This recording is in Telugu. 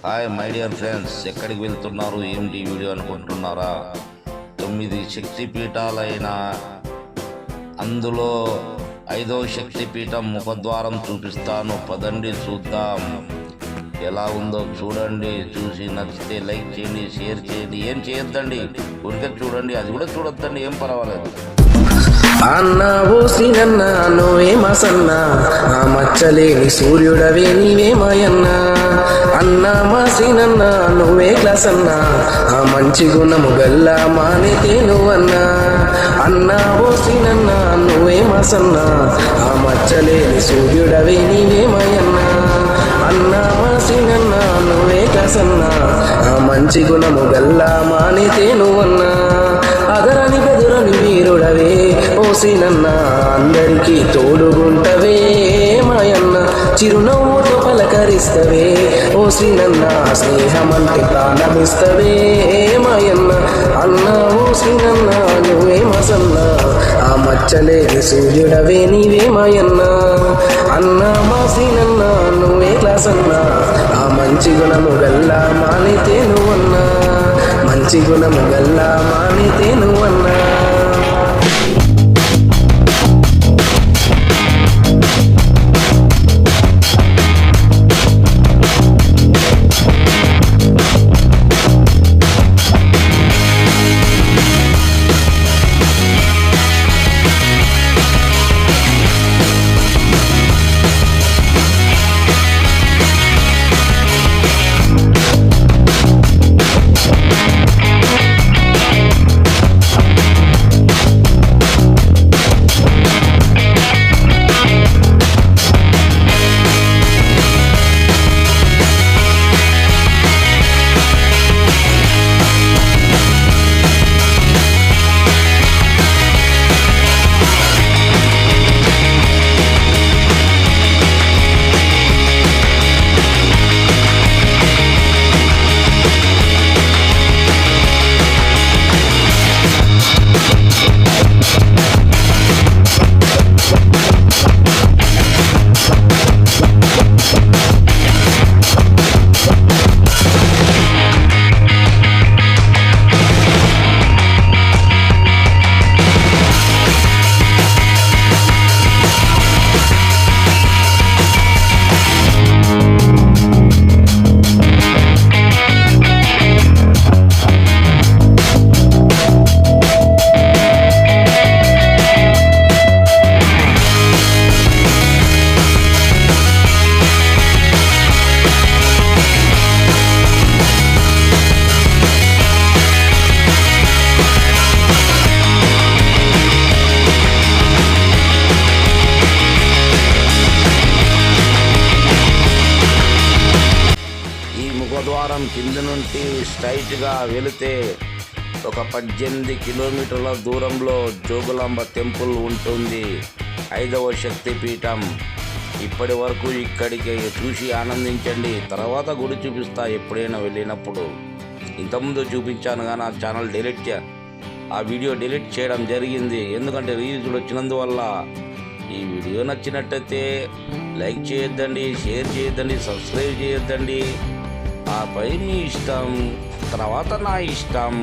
హాయ్ మై డియర్ ఫ్రెండ్స్, ఎక్కడికి వెళ్తున్నారు ఏమిటి వీడియో అనుకుంటున్నారా? 9 శక్తిపీఠాలైన అందులో 5వ శక్తిపీఠం ముఖద్వారం చూపిస్తాను. పదండి చూద్దాం ఎలా ఉందో. చూడండి, చూసి నచ్చితే లైక్ చేయండి, షేర్ చేయండి. ఏం చేయొద్దండి, ఊరికే చూడండి. అది కూడా చూడొద్దండి, ఏం పర్వాలేదు. అన్న ఓసినన్న నువ్వే మసన్న, ఆ మచ్చలేని సూర్యుడవే నీవే మాయన్న. అన్న మాసినన్న నువ్వే క్లాసన్న, ఆ మంచి గుణము గల్లా మానేతే నువ్వన్న. అన్న ఓసినన్న నువ్వే మసన్న, ఆ మచ్చలేని సూర్యుడవే నీవే మాయన్న. అన్న మాసినన్న నువ్వే క్లాసన్న, ఆ మంచి గుణము గల్లా మానేతే నువ్వన్న. అదరని బెదురని వీరుడవే ఓసినన్న, అందరికీ తోడుగుంటవే మాయన్న. చిరునవ్వుతో పలకరిస్తవే ఓసినన్న, స్నేహమంటే ప్రాణమిస్తవే మాయన్న. అన్న ఓసినన్న నువ్వే మసన్న, ఆ మచ్చలేని సూర్యుడవే నీవే మాయన్న. అన్న మాసినన్న నువ్వే క్లాసన్న, ఆ మంచి గుణము గల్లా మానితే నువ్వన్నా. మంచి గుణము గల్లా మానితే నువ్వన్నా. ముఖద్వారం కింద నుండి స్ట్రైట్గా వెళితే ఒక 18 కిలోమీటర్ల దూరంలో జోగులాంబ టెంపుల్ ఉంటుంది, 5వ శక్తిపీఠం. ఇప్పటి వరకు ఇక్కడికి చూసి ఆనందించండి. తర్వాత గుడి చూపిస్తా ఎప్పుడైనా వెళ్ళినప్పుడు. ఇంతకుముందు చూపించాను కానీ ఆ ఛానల్ ఆ వీడియో డిలీట్ చేయడం జరిగింది, ఎందుకంటే రీల్స్ వచ్చినందువల్ల. ఈ వీడియో నచ్చినట్టయితే లైక్ చేయొద్దండి, షేర్ చేయొద్దండి, సబ్స్క్రైబ్ చేయొద్దండి. ఆపై మీ ఇష్టం, తర్వాత నా ఇష్టం.